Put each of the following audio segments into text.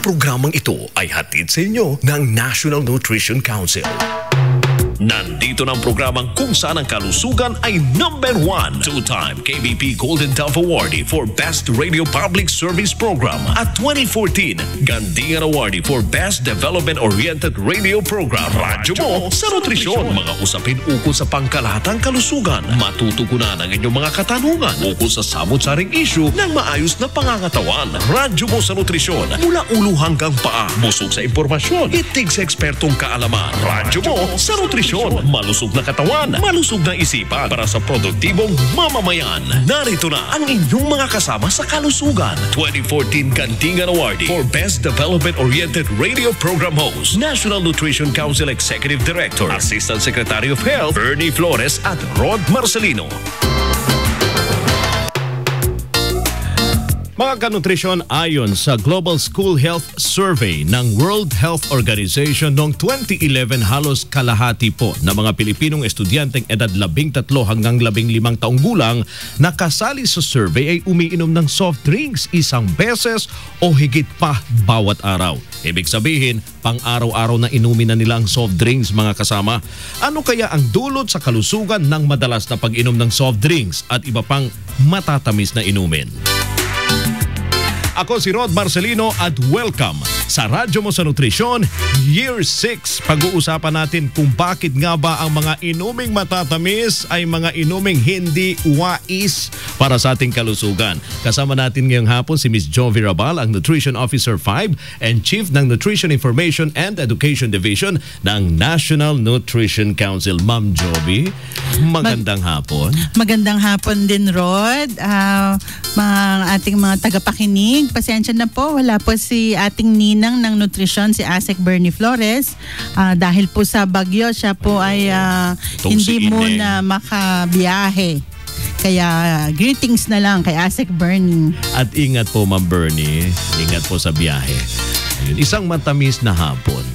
programang ito ay hatid sa inyo ng National Nutrition Council. Nandito ng programang kung saan ang kalusugan ay #1. Two-time KBP Golden Dove Awardee for Best Radio Public Service Program at 2014 Gandingan Awardee for Best Development-Oriented Radio Program. Radyo mo sa nutrisyon. Mga usapin ukol sa pangkalahatang kalusugan. Matutugunan ang inyong mga katanungan ukol sa samot-saring issue ng maayos na pangangatawan. Radyo mo sa nutrisyon. Mula ulo hanggang paa. Busog sa impormasyon. Itig sa ekspertong kaalaman. Radyo mo sa nutrisyon. Malusog na katawan, malusog na isipan para sa produktibong mamamayan. Narito na ang inyong mga kasama sa kalusugan. 2014 Gandingan Awardee for Best Development-Oriented Radio Program Host, National Nutrition Council Executive Director, Assistant Secretary of Health, Bernie Flores at Rod Marcelino. Mga kanutrisyon, ayon sa Global School Health Survey ng World Health Organization noong 2011, halos kalahati po ng mga Pilipinong estudyanteng edad 13 hanggang 15 taong gulang na kasali sa survey ay umiinom ng soft drinks isang beses o higit pa bawat araw. Ibig sabihin, pang-araw-araw na inumin na nila ang soft drinks, mga kasama. Ano kaya ang dulot sa kalusugan ng madalas na pag-inom ng soft drinks at iba pang matatamis na inumin? Ako si Rod Marcelino at welcome sa Radyo Mo sa Nutrisyon Year 6. Pag-uusapan natin kung bakit nga ba ang mga inuming matatamis ay mga inuming hindi wais para sa ating kalusugan. Kasama natin ngayong hapon si Ms. Jovi Rabal, ang Nutrition Officer 5 and Chief ng Nutrition Information and Education Division ng National Nutrition Council. Ma'am Jovi, magandang hapon. Magandang hapon din, Rod. Ating mga tagapakinig, pasensya na po, wala po si ating ninang ng nutrisyon, si Asek Bernie Flores. Dahil po sa bagyo, siya po ay hindi muna makabiyahe. Kaya greetings na lang kay Asek Bernie. At ingat po, Ma'am Bernie. Ingat po sa biyahe. Isang matamis na hapon.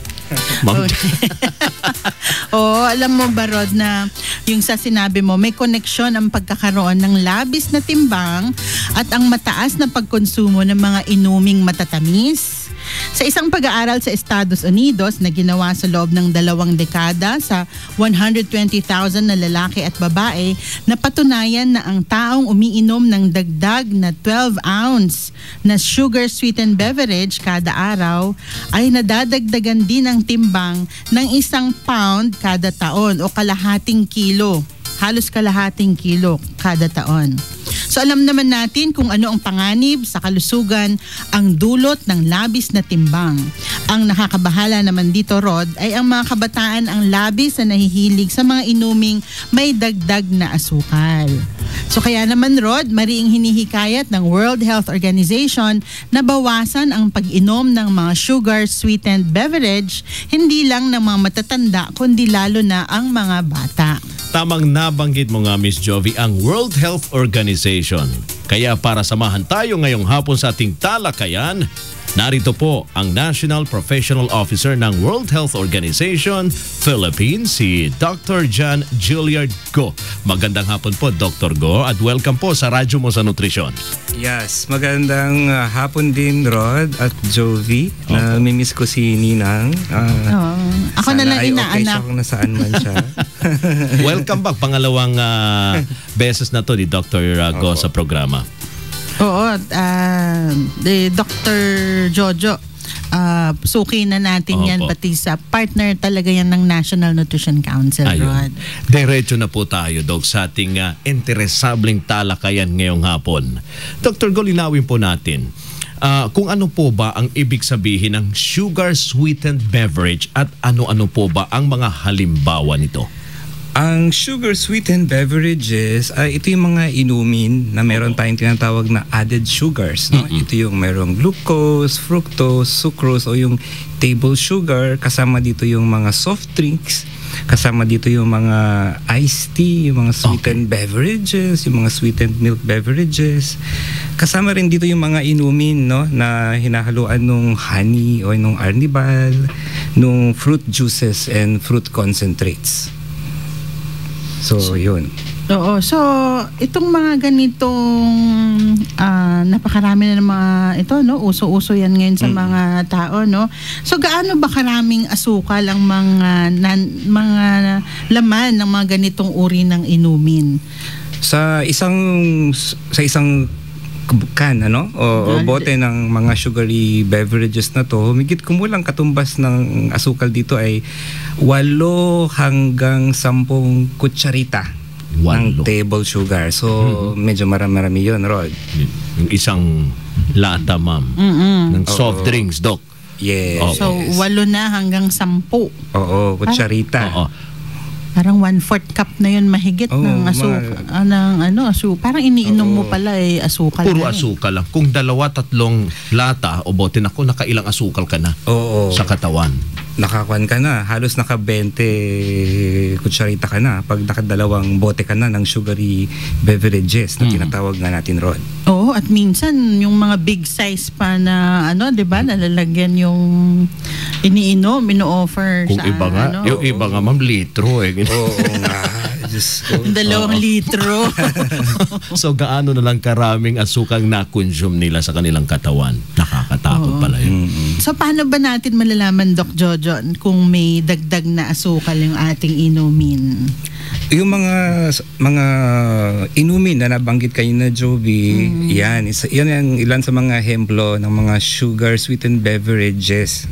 Alam mo ba, Rod, na yung sa sinabi mo, may koneksyon ang pagkakaroon ng labis na timbang at ang mataas na pagkonsumo ng mga inuming matatamis. Sa isang pag-aaral sa Estados Unidos na ginawa sa loob ng 2 dekada sa 120,000 na lalaki at babae, napatunayan na ang taong umiinom ng dagdag na 12 ounce na sugar-sweetened beverage kada araw ay nadadagdagan din ang timbang ng 1 pound kada taon o kalahating kilo. Halos kalahating kilo kada taon. So alam naman natin kung ano ang panganib sa kalusugan ang dulot ng labis na timbang. Ang nakakabahala naman dito, Rod, ay ang mga kabataan ang labis na nahihilig sa mga inuming may dagdag na asukal. So kaya naman, Rod, mariing hinihikayat ng World Health Organization na bawasan ang pag-inom ng mga sugar-sweetened beverage, hindi lang ng mga matatanda kundi lalo na ang mga bata. Tamang nabanggit mo nga, Miss Jovi, ang World Health Organization. Kaya para samahan tayo ngayong hapon sa ating talakayan, narito po ang National Professional Officer ng World Health Organization Philippines, si Dr. John Gilliard Go. Magandang hapon po, Dr. Go, at welcome po sa Radyo Mo sa Nutrisyon. Yes, magandang hapon din, Rod at Jovi. Namimiss ko si Ninang. Ako na lang inaanak. Okay siya kung nasaan man siya. Welcome back. Pangalawang beses na to ni Dr. Go sa programa. Oo, Dr. Jojo, suki na natin yan, pati sa partner talaga yan ng National Nutrition Council. Rod. Diretso na po tayo, Doc, sa ating interesableng talakayan ngayong hapon. Dr. Go, linawin po natin kung ano po ba ang ibig sabihin ng sugar-sweetened beverage at ano-ano po ba ang mga halimbawa nito? Ang sugar-sweetened beverages, ito yung mga inumin na meron tayong tinatawag na added sugars. No? Ito yung merong glucose, fructose, sucrose o yung table sugar. Kasama dito yung mga soft drinks. Kasama dito yung mga iced tea, yung mga sweetened beverages, yung mga sweetened milk beverages. Kasama rin dito yung mga inumin, no, na hinahaluan nung honey o nung arnibal, nung fruit juices and fruit concentrates. So, yun. Oo. So, itong mga ganitong napakarami na ng mga ito, no? Uso-uso yan ngayon sa mga tao, no? So, gaano ba karaming asukal ang mga laman ng mga ganitong uri ng inumin? Sa isang can, ano? O bote ng mga sugary beverages na to, humigit kumulang katumbas ng asukal dito ay 8 hanggang 10 kutsarita ng table sugar. So, medyo marami yun, Rod. Yung isang lata, ma'am, ng soft drinks, Doc. Yes. So, 8 na hanggang 10. Oo, kutsarita. Oo. Parang 1/4 cup na yun mahigit ng asukal. Parang iniinom mo pala asukal. Puro na asukal lang. Kung 2-3 lata o bote na nakailang asukal ka na sa katawan. Nakakuan ka na, halos naka 20 kutsarita ka na pag nakadalawang bote ka na ng sugary beverages na tinatawag nga natin, Rod. Oo, at minsan yung mga big size pa na 'di ba, nalalagyan yung iniinom, ino-offer kung sa iba nga, yung iba nga, ma'am, litro Oo nga. 2 litro. So gaano na lang karaming asukang na-consume nila sa kanilang katawan? Nakakatakot pala yun. So paano ba natin malalaman, Doc Jojo, kung may dagdag na asukal yung ating inumin? Yung mga inumin na nabanggit kayo na, Jovi, yan ang ilan sa mga ehemplo ng mga sugar sweetened beverages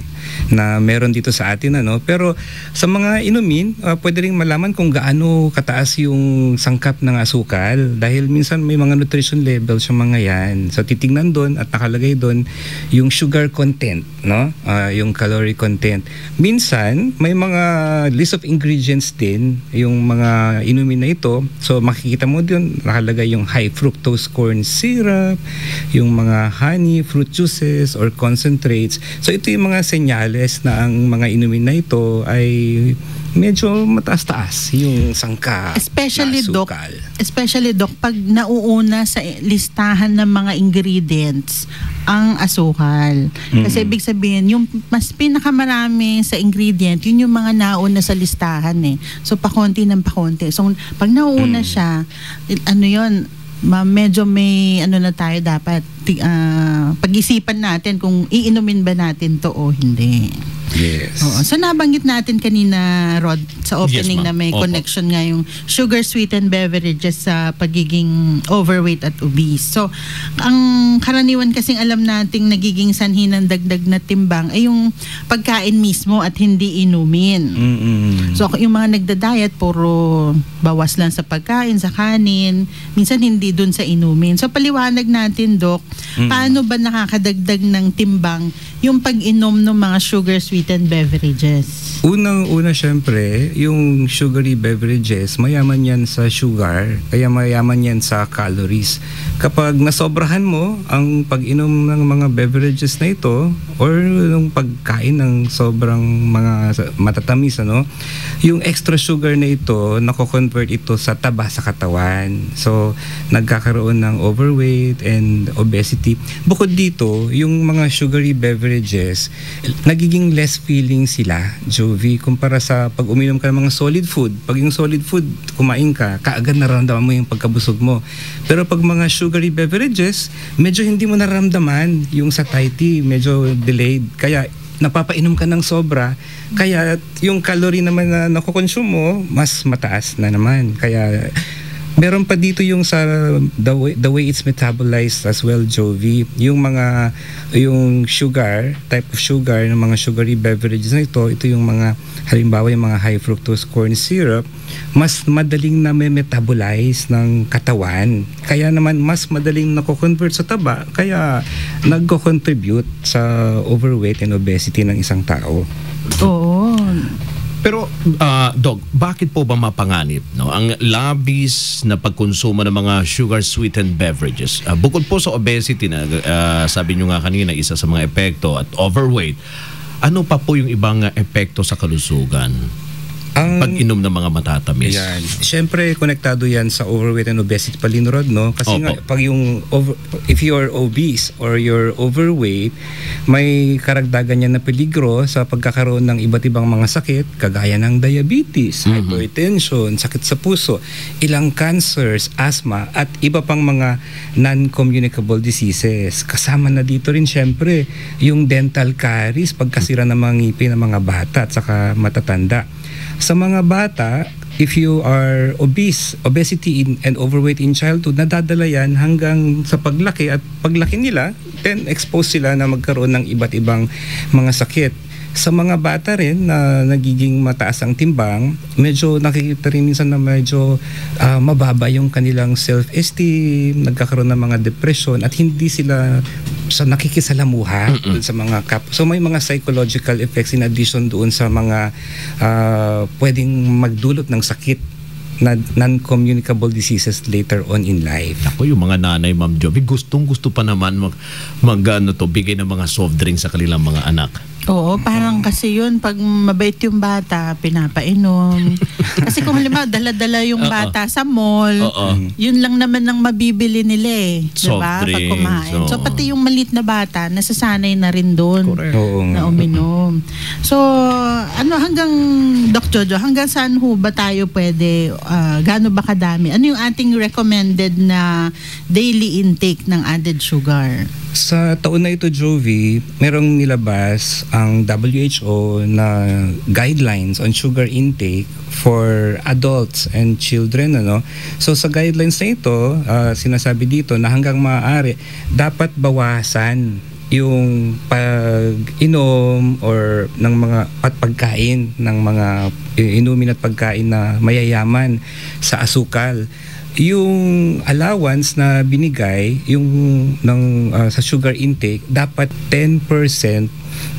na meron dito sa atin, ano. Pero sa mga inumin, pwede rin malaman kung gaano kataas yung sangkap ng asukal dahil minsan may mga nutrition labels yung mga yan. So titingnan doon at nakalagay doon yung sugar content, no? Yung calorie content. Minsan may mga list of ingredients din yung mga inumin na ito. So makikita mo doon nakalagay yung high fructose corn syrup, yung mga honey, fruit juices or concentrates. So ito yung mga senyales na ang mga inumin na ito ay medyo mataas-taas yung sangka especially na asukal. Especially, Doc, pag nauuna sa listahan ng mga ingredients ang asukal. Kasi ibig sabihin, yung mas pinakamarami sa ingredient, yun yung mga nauna sa listahan eh. So, pakonti ng pakonti. So, pag nauuna siya, medyo may na tayo dapat pag-isipan natin kung iinumin ba natin to o hindi. Yes. Oo. So nabanggit natin kanina, Rod, sa opening Yes, na may Opo. connection nga yung sugar sweetened beverages sa pagiging overweight at obese. So ang karaniwan kasing alam nating nagiging sanhi ng dagdag na timbang ay yung pagkain mismo at hindi inumin. So yung mga nagda-diet puro bawas lang sa pagkain, sa kanin, minsan hindi dun sa inumin. So paliwanag natin, Doc, paano ba nakakadagdag ng timbang yung pag-inom ng mga sugar sweetened beverages? Unang-una, syempre, yung sugary beverages, mayaman yan sa sugar, kaya mayaman yan sa calories. Kapag nasobrahan mo ang pag-inom ng mga beverages na ito or yung pagkain ng sobrang mga matatamis, yung extra sugar na ito, nako-convert ito sa taba sa katawan. So, nagkakaroon ng overweight and obesity. Bukod dito, yung mga sugary beverages, nagiging less filling sila, Jovi, kumpara sa pag uminom ka ng mga solid food. Pag yung solid food, kumain ka, kaagad nararamdaman mo yung pagkabusog mo. Pero pag mga sugary beverages, medyo hindi mo nararamdaman yung satiety, medyo delayed. Kaya napapainom ka ng sobra, kaya yung calorie naman na nakukonsume mo, mas mataas na naman. Kaya meron pa dito yung sa the way it's metabolized as well, Jovi. Yung sugar, type of sugar ng mga sugary beverages na ito yung mga, halimbawa yung mga high fructose corn syrup, mas madaling na may metabolize ng katawan. Kaya naman mas madaling nako-convert sa taba, kaya nagko-contribute sa overweight and obesity ng isang tao. Oo. Pero, Doc, bakit po ba mapanganib ang labis na pagkonsumo ng mga sugar-sweetened beverages? Bukod po sa obesity na sabi nyo nga kanina, isa sa mga epekto at overweight, ano pa po yung ibang epekto sa kalusugan? pag-inom ng mga matatamis. Yan. Siyempre, konektado yan sa overweight and obesity palinurod, no? Kasi nga, pag if you're obese or you're overweight, may karagdagan yan na peligro sa pagkakaroon ng iba't ibang mga sakit, kagaya ng diabetes, hypertension, sakit sa puso, ilang cancers, asthma, at iba pang mga non-communicable diseases. Kasama na dito rin, siyempre, yung dental caries, pagkasira ng mga ngipin ng mga bata at saka matatanda. Sa mga bata, if you are obesity and overweight in childhood, nadadala yan hanggang sa paglaki, at paglaki nila, then expose sila na magkaroon ng iba't ibang mga sakit. Sa mga bata rin na nagiging mataas ang timbang, medyo nakikita rin minsan na medyo mababa yung kanilang self-esteem, nagkakaroon ng mga depression, at hindi sila nakikisalamuha sa mga So may mga psychological effects in addition doon sa mga pwedeng magdulot ng sakit na non-communicable diseases later on in life. Ako, yung mga nanay, Ma'am Joby, gustong-gusto pa naman bigay ng mga soft drinks sa kanilang mga anak. Oo, parang kasi yun, pag mabait yung bata, pinapainom. Kasi kung halimbawa, dala-dala yung bata sa mall, yun lang naman ang mabibili nila eh. Soft diba? drinks. Pag kumain. So, pati yung maliit na bata, nasasanay na rin doon na uminom. So, hanggang, Doc Jojo, hanggang saan ho ba tayo pwede, gaano ba kadami? Ano yung ating recommended na daily intake ng added sugar? Sa taon na ito, Jovi, merong nilabas ang WHO na guidelines on sugar intake for adults and children. So sa guidelines na ito, sinasabi dito na hanggang maaari, dapat bawasan yung pag-inom or ng mga pagkain ng mga inumin at pagkain na mayayaman sa asukal. Yung allowance na binigay sa sugar intake, dapat 10%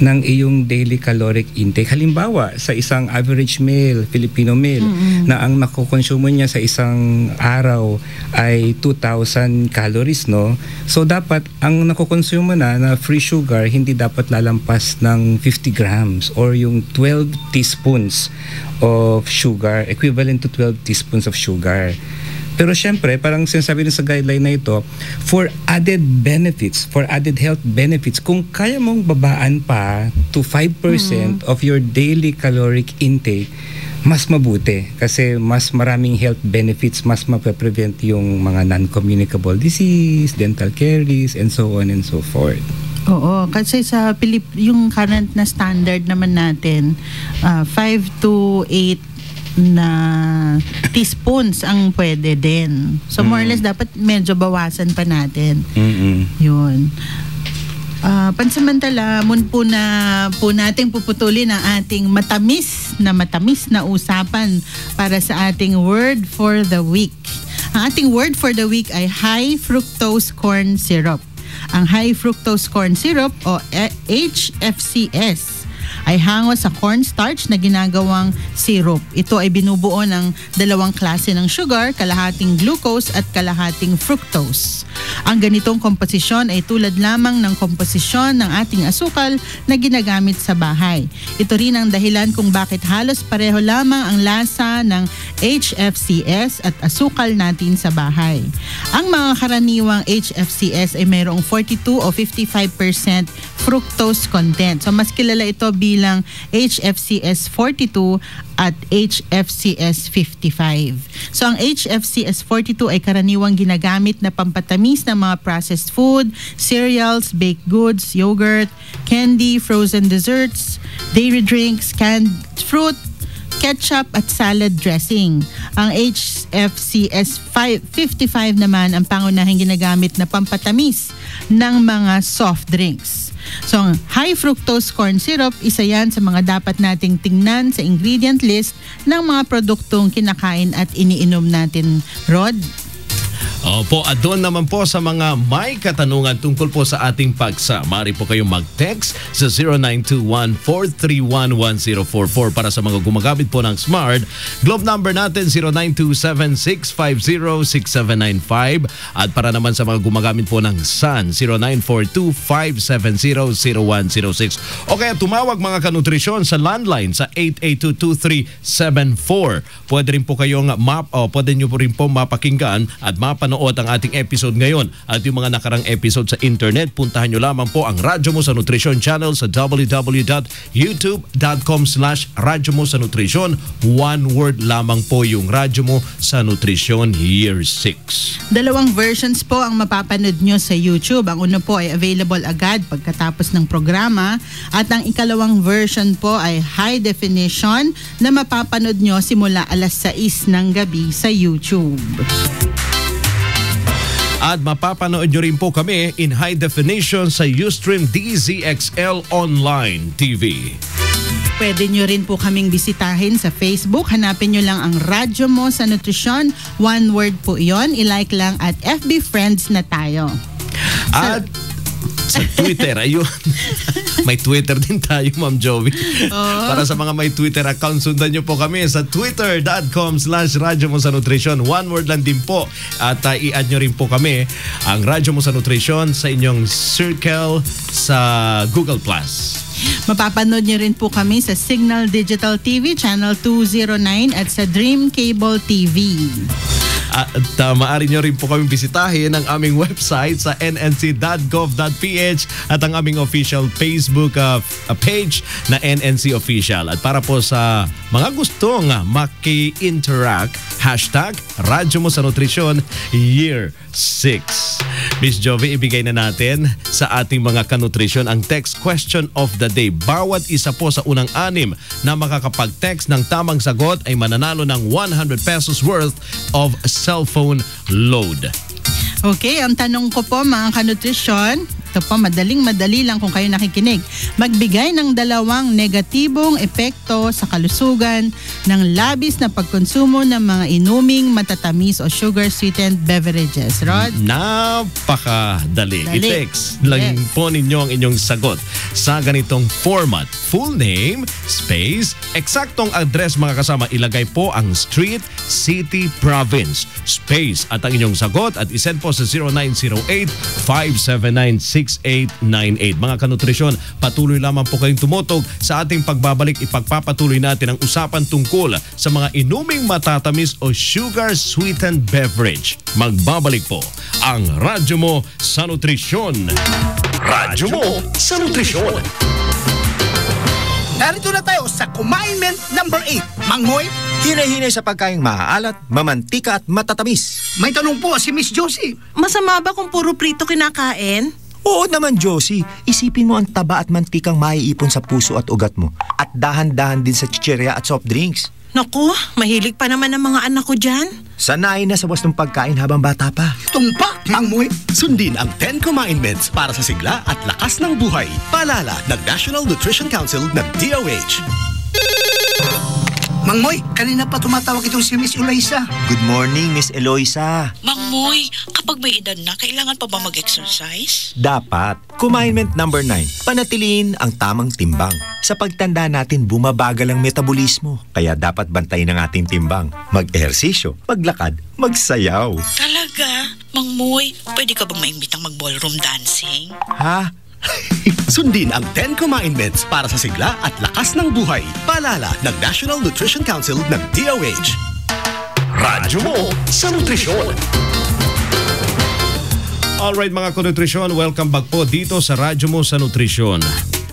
ng iyong daily caloric intake. Halimbawa, sa isang average male, Filipino male, na ang nakukonsumo niya sa isang araw ay 2,000 calories, no? So dapat ang nakukonsumo na free sugar hindi dapat lalampas ng 50 grams or yung 12 teaspoons of sugar, equivalent to 12 teaspoons of sugar. Pero syempre, parang sinasabi rin sa guideline na ito, for added benefits, for added health benefits, kung kaya mong babaan pa to 5% of your daily caloric intake, mas mabuti. Kasi mas maraming health benefits, mas mapaprevent yung mga non-communicable disease, dental caries, and so on and so forth. Oo, kasi sa yung current na standard naman natin, 5 to 8 na teaspoons ang pwede din. So more or less dapat medyo bawasan pa natin. Yun. Pansamantala, po nating puputulin ang ating matamis na usapan para sa ating word for the week. Ang ating word for the week ay high fructose corn syrup. Ang high fructose corn syrup o HFCS ay hango sa cornstarch na ginagawang syrup. Ito ay binubuo ng dalawang klase ng sugar, kalahating glucose at kalahating fructose. Ang ganitong komposisyon ay tulad lamang ng komposisyon ng ating asukal na ginagamit sa bahay. Ito rin ang dahilan kung bakit halos pareho lamang ang lasa ng HFCS at asukal natin sa bahay. Ang mga karaniwang HFCS ay mayroong 42 o 55% fructose content. So mas kilala ito bilang HFCS 42 at HFCS 55. So ang HFCS 42 ay karaniwang ginagamit na pampatamis ng mga processed food, cereals, baked goods, yogurt, candy, frozen desserts, dairy drinks, canned fruit, ketchup at salad dressing. Ang HFCS 55 naman ang pangunahing ginagamit na pampatamis ng mga soft drinks. So, ang high fructose corn syrup, isa yan sa mga dapat nating tingnan sa ingredient list ng mga produktong kinakain at iniinom natin, Rod. Opo, at doon naman po sa mga may katanungan tungkol po sa ating paksa, maaari po kayong mag-text sa 0921-431-1044 para sa mga gumagamit po ng Smart. Globe number natin 0927-650-6795 at para naman sa mga gumagamit po ng Sun 0942-570-0106. O kaya tumawag mga kanutrisyon sa landline sa 882-2374. Pwede rin po kayong pwede nyo po rin po mapakinggan at mapanood ang ating episode ngayon at yung mga nakarang episode sa internet. Puntahan nyo lamang po ang Radyo Mo sa Nutrition channel sa www.youtube.com/Radyo Mo sa Nutrition. One word lamang po yung Radyo Mo sa Nutrition Year 6. 2 versions po ang mapapanood nyo sa YouTube. Ang una po ay available agad pagkatapos ng programa at ang ikalawang version po ay high definition na mapapanood nyo simula alas 6 ng gabi sa YouTube. At mapapanood nyo rin po kami in high definition sa Ustream DZXL Online TV. Pwede nyo rin po kaming bisitahin sa Facebook. Hanapin nyo lang ang Radyo Mo sa Nutrisyon. One word po yon. I-like lang at FB friends na tayo. At sa Twitter, ayun. May Twitter din tayo, Ma'am Jovi. Para sa mga may Twitter account, sundan nyo po kami sa twitter.com/Radyo Mo sa Nutrition. One word lang din po. At i-add nyo rin po kami ang Radyo Mo sa Nutrition sa inyong circle sa Google+. Mapapanood nyo rin po kami sa Signal Digital TV Channel 209 at sa Dream Cable TV. At maaari nyo rin po kami bisitahin ang aming website sa nnc.gov.ph at ang aming official Facebook page na NNC Official. At para po sa mga gustong maki-interact, #Radyo Mo sa Nutrition Year 6. Miss Jovi, ibigay na natin sa ating mga kanutrisyon ang text question of the day. Bawat isa po sa unang 6 na makakapag-text ng tamang sagot ay mananalo ng 100 pesos worth of cellphone load. Okay, ang tanong ko po mga kanutrisyon, ito po madaling-madali lang kung kayo nakikinig. Magbigay ng 2 negatibong epekto sa kalusugan ng labis na pagkonsumo ng mga inuming matatamis o sugar-sweetened beverages. Rod? Napakadali. I-text lang po ninyo ang inyong sagot sa ganitong format. Full name, space, eksaktong address mga kasama. Ilagay po ang street, city, province, space at ang inyong sagot at isend po sa 0908-579-6898. Mga kanutrisyon, patuloy lamang po kayong tumutog sa ating pagbabalik. Ipagpapatuloy natin ang usapan tungkol sa mga inuming matatamis o sugar-sweetened beverage. Magbabalik po ang Radyo Mo sa Nutrisyon. Radyo Mo sa Nutrisyon. Narito na tayo sa Kumainment number 8. Mangmoy, Hinay-hinay sa pagkaing maaalat, mamantika at matatamis. may tanong po si Miss Josie. Masama ba kung puro prito kinakain? Oo naman, Josie. Isipin mo ang taba at mantikang maiipon sa puso at ugat mo. At dahan-dahan din sa chichirya at soft drinks. Naku, mahilig pa naman ang mga anak ko dyan. Sanayin na sa wastong pagkain habang bata pa. Tumpak, Mangmoy. Sundin ang 10 Kumainments para sa sigla at lakas ng buhay. Paalala ng National Nutrition Council ng DOH. Mangmoy, kanina pa tumatawag itong si Miss Eloisa. Good morning, Miss Eloisa. Mangmoy, kapag may edad na, kailangan pa ba mag-exercise? Dapat. Kumainment number 9. Panatiliin ang tamang timbang. Sa pagtanda natin, bumabagal ang metabolismo. Kaya dapat bantayin ang ating timbang. Mag-ehersisyo, maglakad, magsayaw. Talaga? Mangmoy, pwede ka bang maimbitang mag-ballroom dancing? Ha? Sundin ang 10 Kumainments para sa sigla at lakas ng buhay. Paalala ng National Nutrition Council ng DOH. Radyo Mo sa Nutrisyon. Alright mga kanutrisyon, welcome back po dito sa Radyo Mo sa Nutrisyon.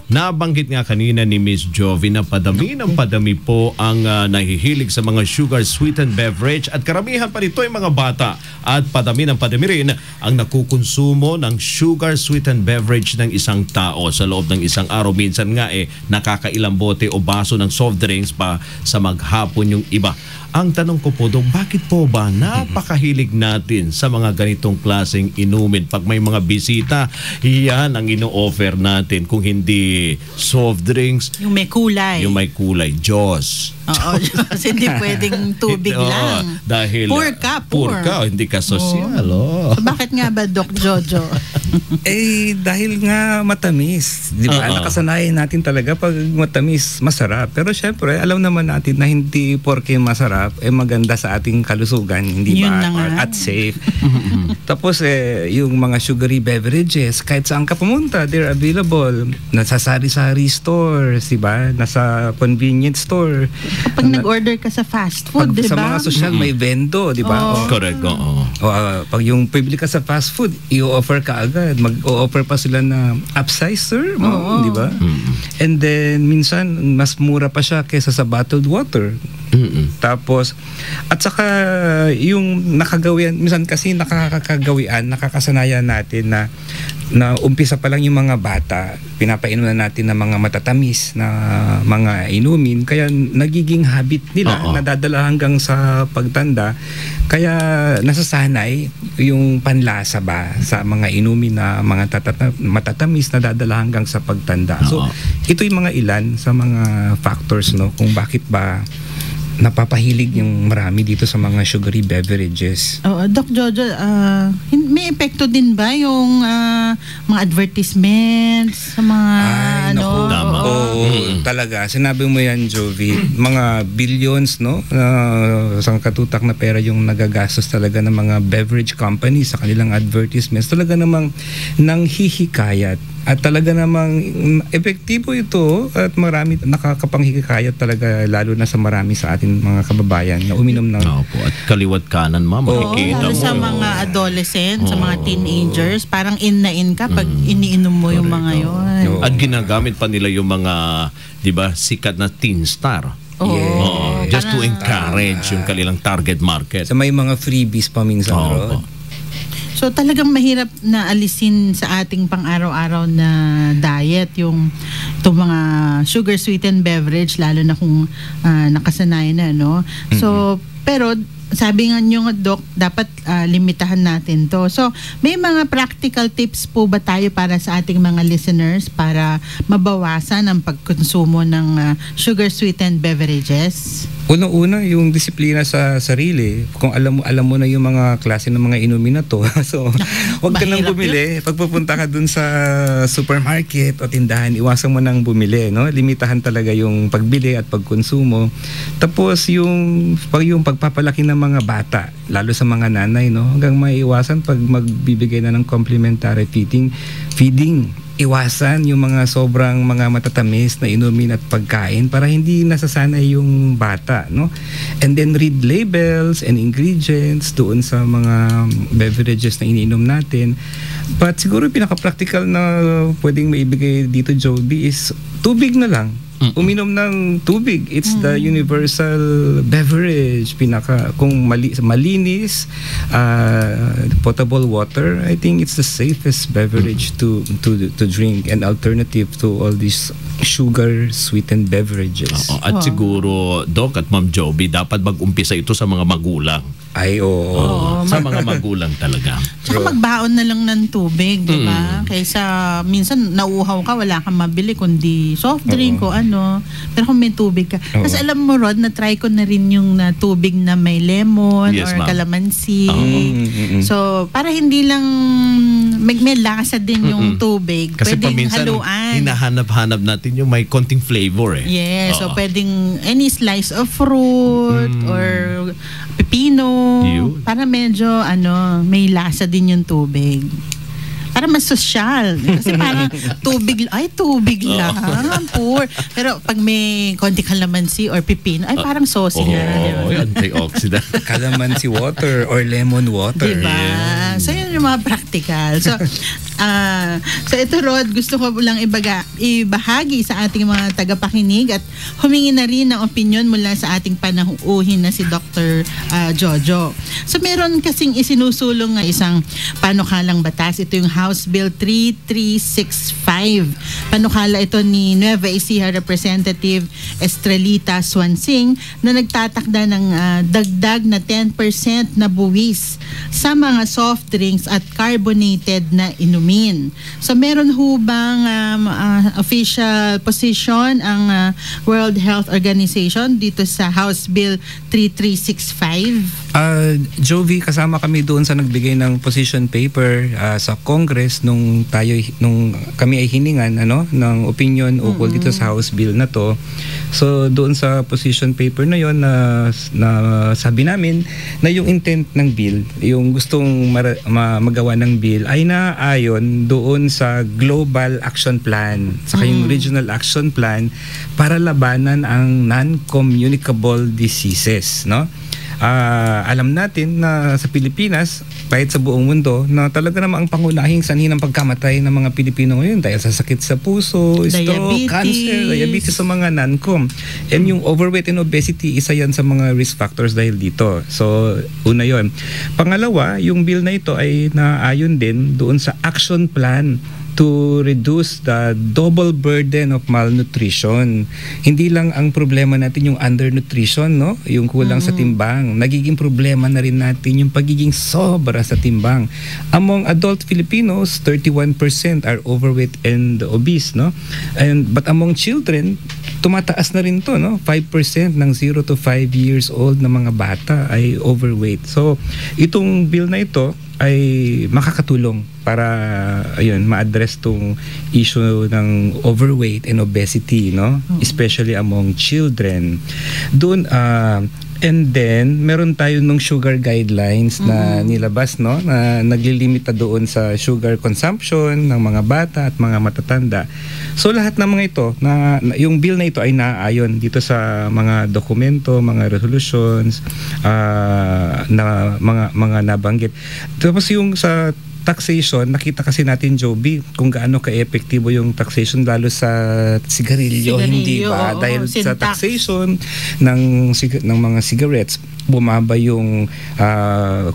Nabanggit nga kanina ni Miss Jovi na padami ng padami po ang nahihilig sa mga sugar-sweetened beverage at karamihan pa nito ay mga bata. At padami ng padami rin ang nakukonsumo ng sugar-sweetened beverage ng isang tao sa loob ng isang araw. Minsan nga nakakailang bote o baso ng soft drinks pa sa maghapon yung iba. Ang tanong ko po, Dok, bakit po ba napakahilig natin sa mga ganitong klaseng inumin? Pag may mga bisita, yan ang ino-offer natin. Kung hindi si soft drinks, Yung may kulay. yung may kulay, Diyos. Oo, kasi hindi pwedeng tubig Oo, lang. Dahil Poor ka, poor. hindi ka sosyal. Oh. So, bakit nga ba, Doc Jojo? Dahil nga matamis. Di ba? Oo. Nakasanayan natin talaga pag matamis, masarap. Pero syempre, alam naman natin na hindi porke masarap, maganda sa ating kalusugan. Hindi Yun ba? na nga. At safe. Tapos, yung mga sugary beverages, kahit saan ka pumunta, they're available. Nasa sari-sari stores, di ba? Nasa convenience store. Pag nag-order ka sa fast food, di Sa ba? mga social, may vendo, di ba? Oo. Correct, oo. Pag yung pibili ka sa fast food, i-offer ka agad. Mag-o-offer pa sila na upsizer, di ba? And then, minsan, mas mura pa siya kaysa sa bottled water. Tapos, at saka, yung nakagawian, minsan kasi nakakasanayan natin na umpisa pa lang yung mga bata, pinapainom na natin ng mga matatamis na mga inumin, kaya nagiging habit nila, nadadala hanggang sa pagtanda, kaya nasasanay yung panlasa ba sa mga inumin na mga matatamis, nadadala hanggang sa pagtanda. So, ito yung mga ilan sa mga factors, no, kung bakit ba napapahilig yung marami dito sa mga sugary beverages. Doc Jojo, may epekto din ba yung mga advertisements sa mga Tama. Talaga. Sinabi mo yan, Jovi. Mga billions, no? Sa katutak na pera yung nagagastos talaga ng mga beverage companies sa kanilang advertisements. Talaga namang nanghihikayat. At talaga namang epektibo ito at marami nakakapanghikayat talaga, lalo na sa marami sa ating mga kababayan na uminom ng... Opo, at kaliwat kanan, ma'am, makikita lalo mo. sa mga adolescent, sa mga teenagers, parang in na in ka pag iniinom mo yung mga yun. At ginagamit pa nila yung mga, di ba, sikat na teen star. Just to encourage yung kanilang target market. So may mga freebies pa minsan, Rod. So talagang mahirap na alisin sa ating pang-araw-araw na diet yung itong mga sugar sweetened beverage, lalo na kung nakasanayan na, no? So, pero sabi nga nyo, Doc, dapat limitahan natin to. So, may mga practical tips po ba tayo para sa ating mga listeners para mabawasan ang pagkonsumo ng sugar sweetened beverages? Unang-una, yung disiplina sa sarili. Kung alam mo na yung mga klase ng mga inumin na to. So, huwag ka nang bumili. Pag pupunta ka dun sa supermarket o tindahan, iwasan mo nang bumili, no? Limitahan talaga yung pagbili at pagkonsumo. Tapos yung pagpapalaki ng mga bata, lalo sa mga nanay, no? Hanggang maiwasan pag magbibigay na ng complementary feeding. Iwasan yung mga sobrang mga matatamis na inumin at pagkain para hindi nasasanay yung bata, no? And then read labels and ingredients doon sa mga beverages na iniinom natin. But siguro pinaka-practical na pwedeng maibigay dito, Joby, is tubig na lang. Uminom ng tubig. It's the universal beverage. Kung malinis, potable water, I think it's the safest beverage to drink and alternative to all these sugar sweetened beverages. At siguro, Doc at Ma'am Joby, dapat mag-umpisa ito sa mga magulang. Sa mga magulang talaga. Tsaka magbaon na lang ng tubig, di ba? Kaysa minsan nauuhaw ka, wala kang mabili kundi soft drink o ano. Pero kung may tubig ka. Kasi alam mo, Rod, na-try ko na rin yung tubig na may lemon or calamansi. So, para hindi lang may lasa din yung tubig. Kasi pwedeng paminsan, haluan. hinahanap-hanap natin yung may konting flavor eh. Yes, so pwedeng any slice of fruit or pipino. Para medyo may lasa din yung tubig. Para mas sosyal. Kasi parang tubig lang. Poor. Pero pag may konti kalamansi or pipino, ay parang saucy na. Antioxidant. Kalamansi water or lemon water. Diba? So yun yung mga practical. So, so ito, Rod, gusto ko lang ibahagi sa ating mga tagapakinig at humingi na rin ng opinion mula sa ating panahuhin na si Dr. Jojo. So meron kasing isinusulong na isang panukalang batas. Ito yung House Bill 3365. Panukala ito ni Nueva Ecija Representative Estrelita Swansing na nagtatakda ng dagdag na 10% na buwis sa mga soft drinks at carbonated na inumin. So meron ho bang official position ang World Health Organization dito sa House Bill 3365? Jovi, kasama kami doon sa nagbigay ng position paper sa Congress nung kami ay hiningan ng opinion ukol dito sa House Bill na to. So doon sa position paper na yon na sabi namin na yung intent ng bill, yung gustong magawa ng bill ay naayon doon sa Global Action Plan saka yung Regional Action Plan para labanan ang non-communicable diseases, no? Alam natin na sa Pilipinas, kahit sa buong mundo, na talaga namang ang pangunahing sanhi ng pagkamatay ng mga Pilipino ngayon dahil sa sakit sa puso, stroke, cancer, diabetes sa mga non-com. And yung overweight and obesity, isa yan sa mga risk factors dahil dito. So, una yon. Pangalawa, yung bill na ito ay naayon din doon sa action plan to reduce the double burden of malnutrition. Hindi lang ang problema natin yung undernutrition, no? Yung kulang sa timbang. Nagiging problema na rin natin yung pagiging sobra sa timbang. Among adult Filipinos, 31% are overweight and obese, no? But among children, tumataas na rin to, no? 5% ng 0 to 5 years old na mga bata ay overweight. So, itong bill na ito ay makakatulong para ma-address tong issue ng overweight and obesity, no? Especially among children. Doon and then meron tayo nung sugar guidelines na nilabas, no, na naglilimita doon sa sugar consumption ng mga bata at mga matatanda. So lahat ng mga ito na yung bill na ito ay naayon dito sa mga dokumento, mga resolutions na mga nabanggit. Tapos yung sa taxation, nakita kasi natin, Joby, kung gaano ka-epektibo yung taxation lalo sa sigarilyo, hindi ba? Dahil sa taxation ng mga cigarettes, bumaba yung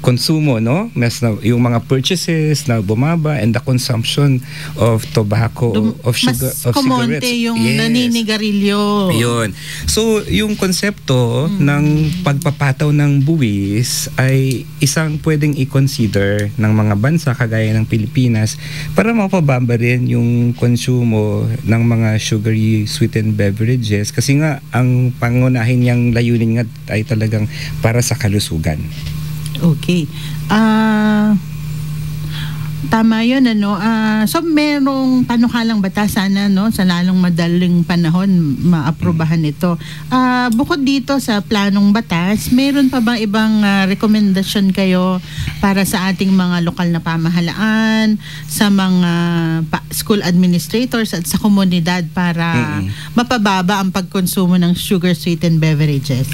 konsumo, no? Yung mga purchases na bumaba and the consumption of tobacco, of sugar, of cigarettes. Yung naninigarilyo. Yun. So, yung konsepto ng pagpapataw ng buwis ay isang pwedeng i-consider ng mga bansa kagaya ng Pilipinas para mapababa rin yung konsumo ng mga sugary sweetened beverages kasi nga ang pangunahin niyang layunin nga ay talagang para sa kalusugan. Okay. Tama yun, so merong panukalang batas sana, no, sa lalong madaling panahon maaprubahan ito. Bukod dito sa planong batas, meron pa bang ibang rekomendasyon kayo para sa ating mga lokal na pamahalaan, sa mga school administrators at sa komunidad para mapababa ang pagkonsumo ng sugar sweetened beverages?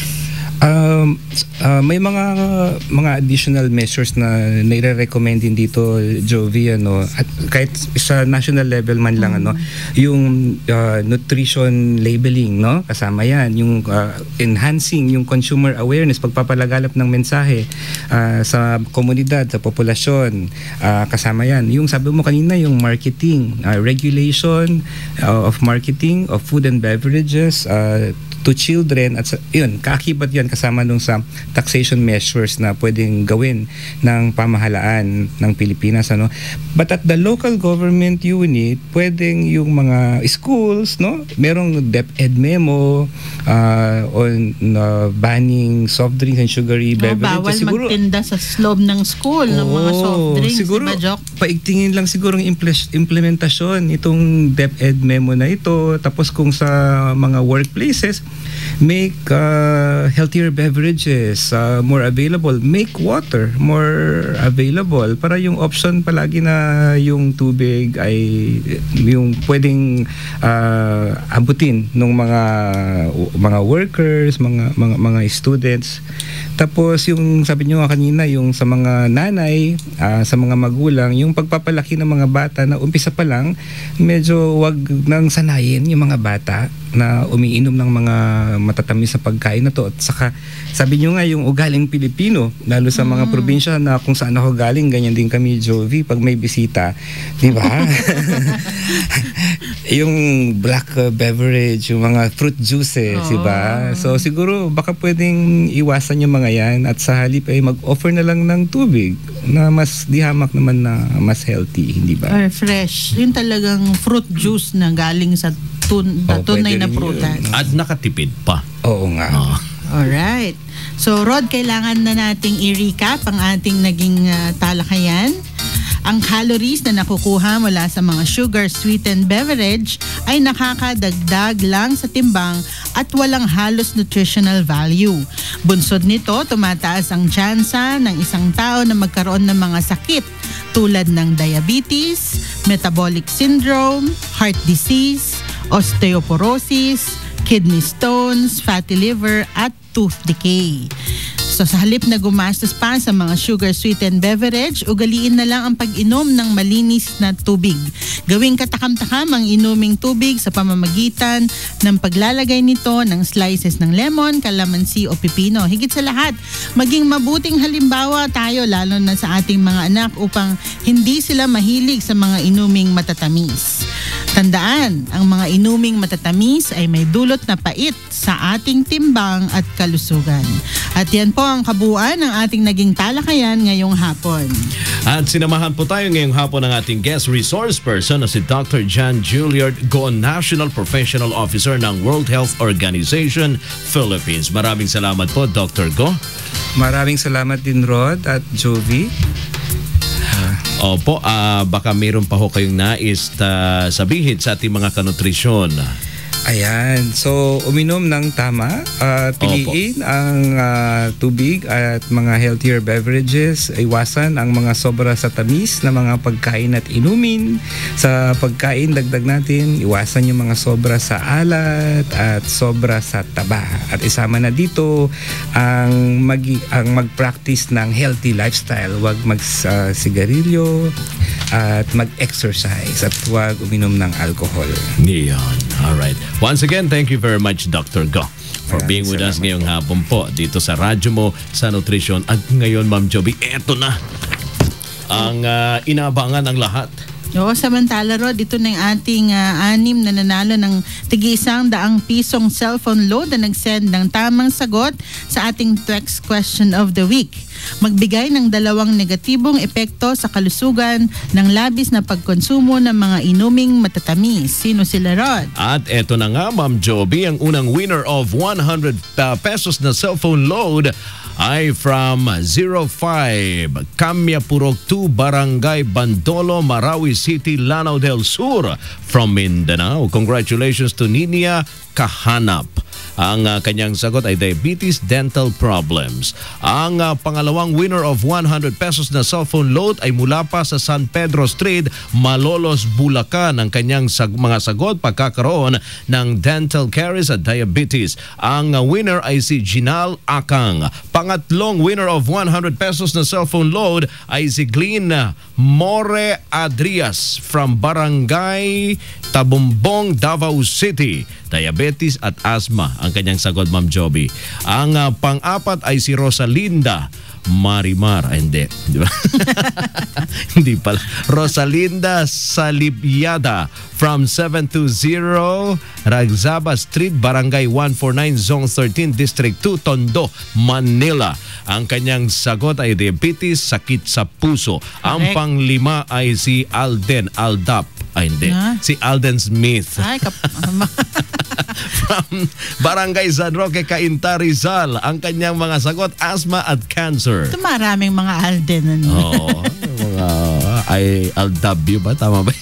May mga additional measures na nire-recommend din dito, Jovi, at kahit sa national level man lang, yung nutrition labeling, no, kasama yan, yung enhancing yung consumer awareness, pagpapalaganap ng mensahe sa komunidad, sa populasyon, kasama yan. Yung sabi mo kanina, yung marketing, regulation of marketing of food and beverages to children, at yun, kaakibat yan kasama nung sa taxation measures na pwedeng gawin ng pamahalaan ng Pilipinas, But at the local government unit, pwedeng yung mga schools, no, merong DepEd memo on banning soft drinks and sugary beverages. Bawal magtinda sa loob ng school ng mga soft drinks, siguro, diba, paigtingin lang siguro ang implementasyon itong DepEd memo na ito. Tapos kung sa mga workplaces, make healthier beverages more available, make water more available para yung option palagi na yung tubig ay yung pwedeng abutin ng mga workers, mga students. Tapos yung sabi niyo kanina, yung sa mga nanay, sa mga magulang, yung pagpapalaki ng mga bata na umpisa pa lang, medyo wag nang sanayin yung mga bata na umiinom ng mga matatamis na pagkain na to. At saka sabi nyo nga yung ugaling Pilipino, lalo sa mga probinsya na kung saan ako galing, ganyan din kami, Jovi, pag may bisita, di ba? Yung black beverage, yung mga fruit juices, di ba? So siguro baka pwedeng iwasan yung mga yan at sa halip ay mag-offer na lang ng tubig na mas dihamak naman na mas healthy, hindi ba? Or fresh. Yung talagang fruit juice na galing sa tunay na prutas. At nakatipid pa. Oo nga. Alright. So Rod, kailangan na nating i-recap ang ating naging talakayan. Ang calories na nakukuha mula sa mga sugar-sweetened beverage ay nakakadagdag lang sa timbang at walang halos nutritional value. Bunsod nito, tumataas ang tsansa ng isang tao na magkaroon ng mga sakit tulad ng diabetes, metabolic syndrome, heart disease, osteoporosis, kidney stones, fatty liver at tooth decay. So sa halip na gumastos pa sa mga sugar-sweetened beverage, ugaliin na lang ang pag-inom ng malinis na tubig. Gawing katakam-takam ang inuming tubig sa pamamagitan ng paglalagay nito ng slices ng lemon, kalamansi o pipino. Higit sa lahat, maging mabuting halimbawa tayo lalo na sa ating mga anak upang hindi sila mahilig sa mga inuming matatamis. Tandaan, ang mga inuming matatamis ay may dulot na pait sa ating timbang at kalusugan. At yan po ang kabuuan ng ating naging talakayan ngayong hapon. At sinamahan po tayo ngayong hapon ng ating guest resource person na si Dr. John Juilliard Go, National Professional Officer ng World Health Organization, Philippines. Maraming salamat po, Dr. Go. Maraming salamat din, Rod at Jovi. Opo, baka mayroon pa ho kayong nais sabihin sa ating mga kanutrisyon. Ayan, so uminom ng tama, piliin ang tubig at mga healthier beverages, iwasan ang mga sobra sa tamis na mga pagkain at inumin. Sa pagkain, dagdag natin, iwasan yung mga sobra sa alat at sobra sa taba. At isama na dito ang mag-practice ng healthy lifestyle. Huwag mag-sigarilyo at mag-exercise at huwag uminom ng alcohol. Yan, alright. Once again, thank you very much, Dr. Go, for being with us ngayong hapon po dito sa radyo mo sa Nutrition. At ngayon, Ma'am Joby, eto na ang inaabangan ng lahat. Oo, samantala Rod, ito na yung ating 6 na nanalo ng tig-100 pisong cellphone load na nag-send ng tamang sagot sa ating text question of the week. Magbigay ng 2 negatibong epekto sa kalusugan ng labis na pagkonsumo ng mga inuming matatamis. Sino sila, Rod? At eto na nga, Ma'am Joby, ang unang winner of 100 pesos na cellphone load ay from 05 Kamya Purok 2, Barangay Bandolo, Marawi City, Lanao del Sur from Mindanao. Congratulations to Ninia Kahanap. Ang kanyang sagot ay diabetes, dental problems. Ang pangalawang winner of 100 pesos na cellphone load ay mula pa sa San Pedro Street, Malolos, Bulacan. Ang kanyang mga sagot, pagkakaroon ng dental caries at diabetes. Ang winner ay si Ginal Akang. Pangatlong winner of 100 pesos na cellphone load ay si Glenn More Adrias from Barangay Tabumbong, Davao City. Diabetes at asthma ang kanyang sagot, Ma'am Joby. Ang pang-apat ay si Rosalinda Marimar. Hindi. Di ba? Hindi pala. Rosalinda Salibyada from 720 Ragzaba Street, Barangay 149, Zone 13, District 2, Tondo, Manila. Ang kanyang sagot ay diabetes, sakit sa puso. Ang panglima ay si Alden Aldap. Ay, hindi. Si Alden Smith. Ay, from Barangay San Roque, Cainta, Rizal. Ang kanyang mga sagot, asthma at cancer. Ito maraming mga Alden. Oo. Mga ay LW ba? Tama ba?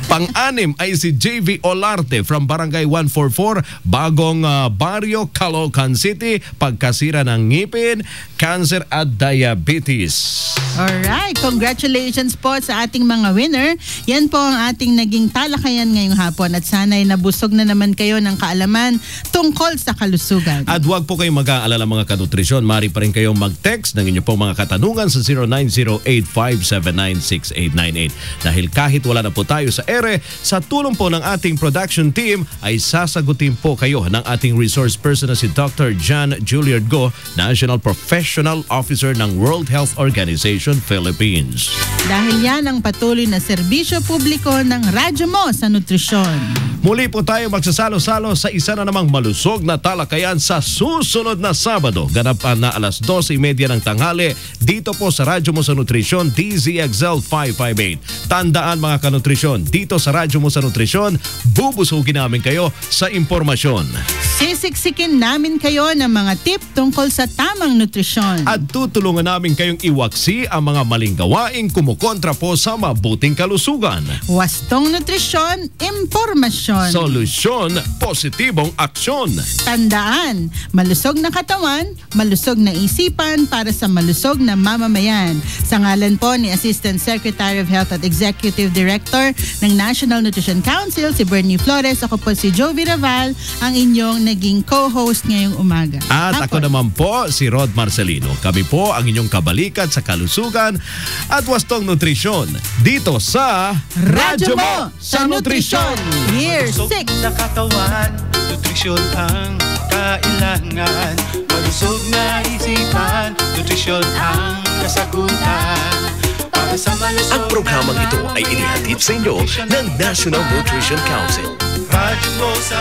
Pang-anim ay si JV Olarte from Barangay 144, Bagong Barrio, Caloocan City. Pagkasira ng ngipin, cancer at diabetes. Alright, congratulations po sa ating mga winner. Yan po ang ating naging talakayan ngayong hapon at sana'y nabusog na naman kayo ng kaalaman tungkol sa kalusugan. At huwag po kayong mag-aalala mga kanutrisyon. Mari pa rin kayong mag-text ng inyong pong mga katanungan sa 0908-579-6898. Dahil kahit wala na po tayo sa air, libre. Sa tulong po ng ating production team ay sasagutin po kayo ng ating resource person na si Dr. John Juliard Go, National Professional Officer ng World Health Organization Philippines. Dahil yan ang patuloy na serbisyo publiko ng radyo mo sa nutrisyon. Muli po tayo magsasalo-salo sa isa na namang malusog na talakayan sa susunod na Sabado. Ganapan na alas 12:30 ng tanghali dito po sa Radyo Mo sa Nutrisyon, DZXL 558. Tandaan mga kanutrisyon, dito sa Radyo Mo sa Nutrisyon, bubusugin namin kayo sa impormasyon. Sisiksikin namin kayo ng mga tip tungkol sa tamang nutrisyon. At tutulungan namin kayong iwaksi ang mga maling gawaing kumukontra po sa mabuting kalusugan. Wastong nutrisyon, impormasyon. Solusyon, positibong aksyon. Tandaan, malusog na katawan, malusog na isipan para sa malusog na mamamayan. Sa ngalan po ni Assistant Secretary of Health at Executive Director ng National Nutrition Council, si Bernie Flores, ako po si Joe Viraval, ang inyong naging co-host ngayong umaga. At ako naman po si Rod Marcelino. Kami po ang inyong kabalikat sa kalusugan at wastong nutrisyon dito sa Radyo Mo sa Nutrisyon, Year 6. Sa katawan, nutrisyon ang kailangan. Malusog na isipan, nutrisyon ang kasagutan. Para sa malusog ang programang ito ay inihatid sa inyo ng National Nutrition Council. Radyo Mo sa